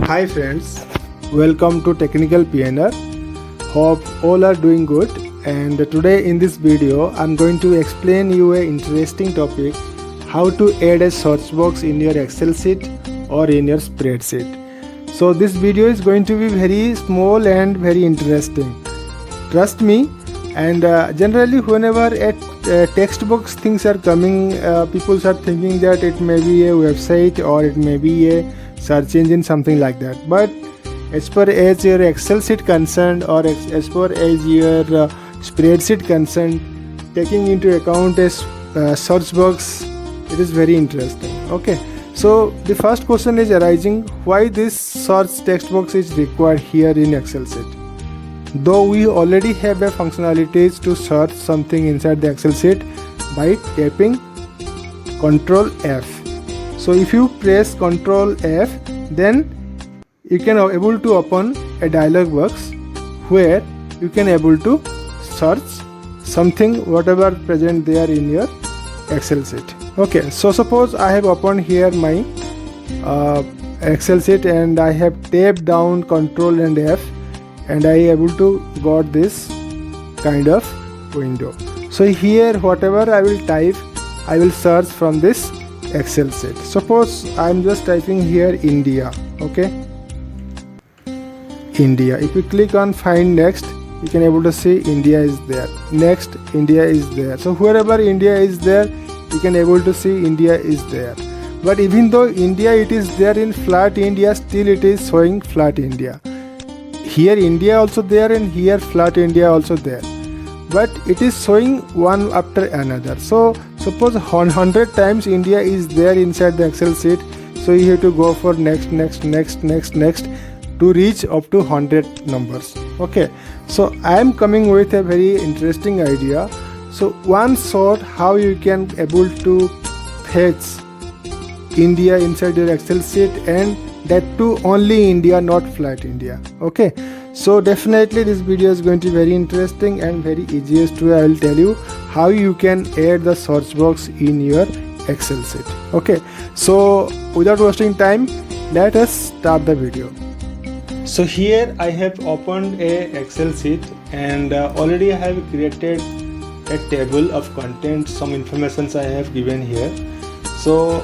Hi friends, welcome to Technical Pioneer. Hope all are doing good, and today in this video I'm going to explain you a interesting topic, how to add a search box in your Excel sheet or in your spreadsheet. So this video is going to be very small and very interesting. Trust me. And generally whenever a text box things are coming, people are thinking that it may be a website or it may be a search engine, something like that. But as per as your Excel sheet concerned, or as per as your spreadsheet concerned, taking into account a search box, it is very interesting. Okay, so the first question is arising, why this search text box is required here in Excel sheet? Though we already have a functionalities to search something inside the Excel sheet by tapping Ctrl F. So if you press Ctrl F, then you can able to open a dialog box where you can able to search something whatever present there in your Excel sheet. Okay, so suppose I have opened here my Excel sheet and I have tapped down Ctrl and F, and I able to got this kind of window. So here whatever I will type, I will search from this Excel sheet. Suppose I am just typing here India. Okay, India. If you click on find next, you can able to see India is there. Next, India is there. So wherever India is there, you can able to see India is there. But even though India it is there in flat India, still it is showing flat India. Here India also there and here flat India also there, but it is showing one after another. So suppose 100 times India is there inside the Excel sheet, so you have to go for next to reach up to 100 numbers. Okay, so I am coming with a very interesting idea. So one shot how you can able to fetch India inside your Excel sheet, and that too only India, not flat India. Okay, so definitely this video is going to be very interesting and very easiest way. I will tell you how you can add the search box in your Excel sheet. Okay, so without wasting time, let us start the video. So here I have opened a Excel sheet, and already I have created a table of contents. Some informations I have given here. So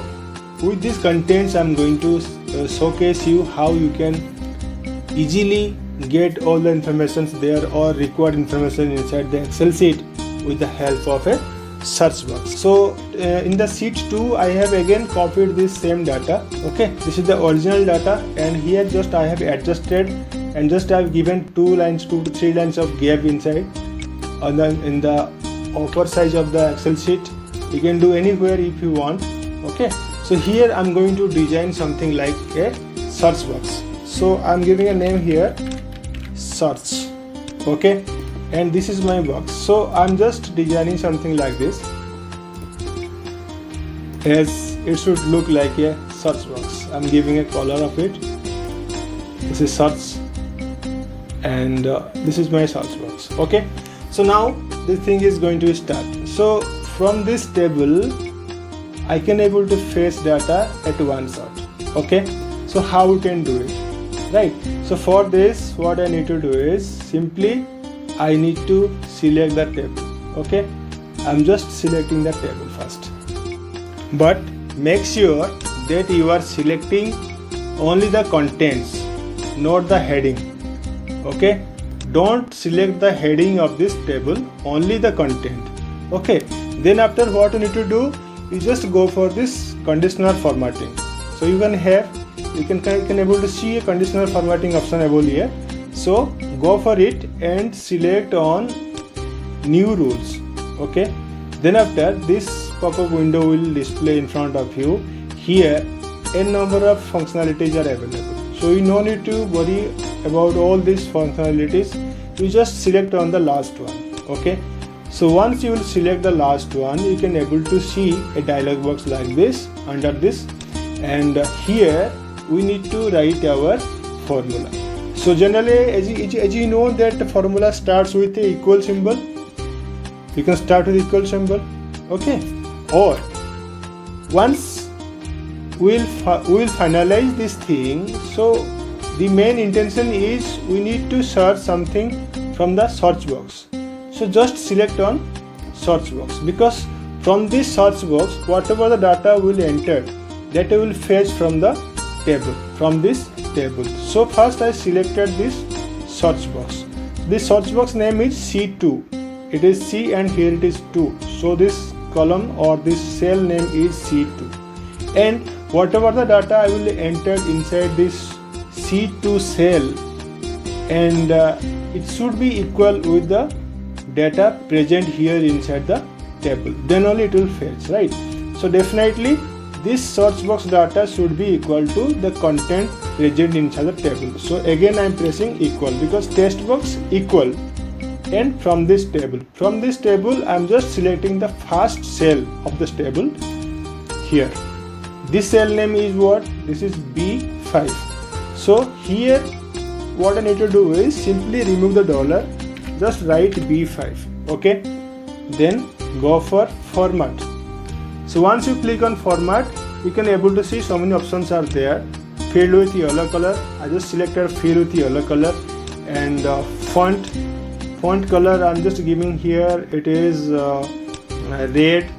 with these contents I'm going to showcase you how you can easily get all the informations there or required information inside the Excel sheet with the help of a search box. So in the sheet 2 I have again copied this same data. Okay, this is the original data, and here just I have adjusted and just I have given 2 to 3 lines of gap inside in the upper side of the Excel sheet. You can do anywhere if you want. Okay, so here I'm going to design something like a search box. So I'm giving a name here, search. Okay, and this is my box. So I'm just designing something like this, as it should look like a search box. I'm giving a color of it. This is search, and this is my search box. Okay, so now this thing is going to start. So from this table I can able to fetch data at one shot. Okay, so how we can do it, right? So for this what I need to do is simply I need to select the table. Okay, I'm just selecting the table first, but make sure that you are selecting only the contents, not the heading. Okay, don't select the heading of this table, only the content. Okay, then after what you need to do, you just go for this conditional formatting. So you can able to see a conditional formatting option available here. So go for it and select on new rules. Okay, then after this pop-up window will display in front of you. Here a number of functionalities are available, so you no need to worry about all these functionalities. You just select on the last one. Okay, so once you will select the last one, you can able to see a dialog box like this under this, and here we need to write our formula. So generally as you know that the formula starts with a equal symbol. You can start with equal symbol. Okay, or once we'll finalize this thing, so the main intention is we need to search something from the search box. So just select on search box, because from this search box whatever the data will enter, that will fetch from the table, from this table. So first I selected this search box. This search box name is C2. It is C and here it is 2. So this column or this cell name is C2. And whatever the data I will enter inside this C2 cell, and it should be equal with the data present here inside the table, then only it will fetch, right? So definitely this search box data should be equal to the content present inside the table. So again I am pressing equal, because text box equal, and from this table I am just selecting the first cell of this table here. This cell name is what? This is B5. So here what I need to do is simply remove the dollar, just write B5, okay? Then go for format. So once you click on format, you can able to see so many options are there. Field with yellow color, I just selected field with yellow color, and font color I'm just giving here, it is red,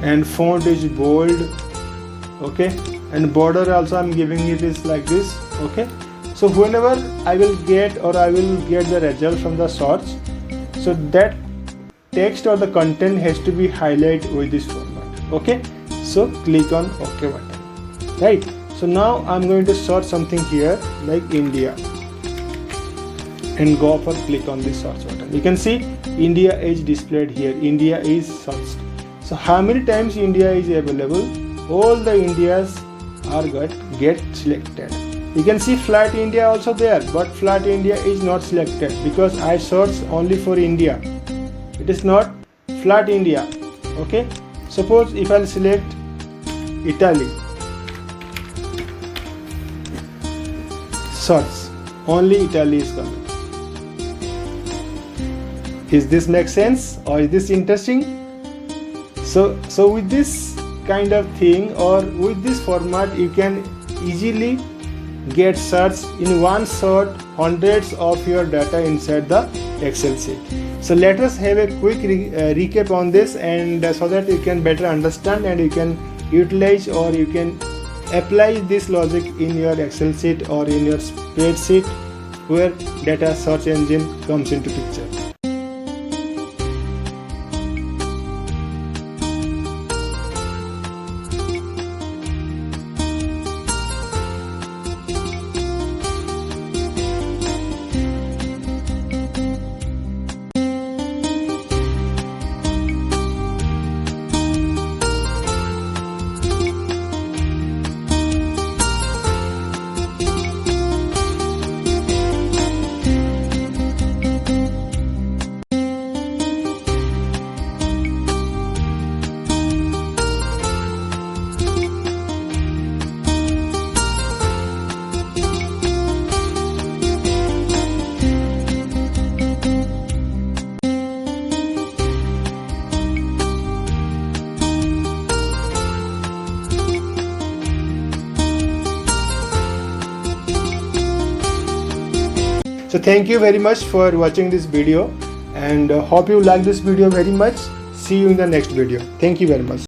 and font is bold, okay? And border also I'm giving it is like this, okay? So whenever I will get the result from the search, so that text or the content has to be highlighted with this format, okay? So click on OK button, right? So now I'm going to search something here like India, and go for click on this search button. You can see India is displayed here. India is searched. So how many times India is available? All the Indias are get selected. You can see flat India also there, but flat India is not selected because I searched only for India. It is not flat India, okay? Suppose if I'll select Italy, search, only Italy is coming. Is this make sense, or is this interesting? So with this kind of thing, or with this format, you can easily get search in one shot hundreds of your data inside the Excel sheet. So let us have a quick recap on this, and so that you can better understand and you can utilize or you can apply this logic in your Excel sheet or in your spreadsheet where data search engine comes into picture. So thank you very much for watching this video, and hope you like this video very much. See you in the next video. Thank you very much.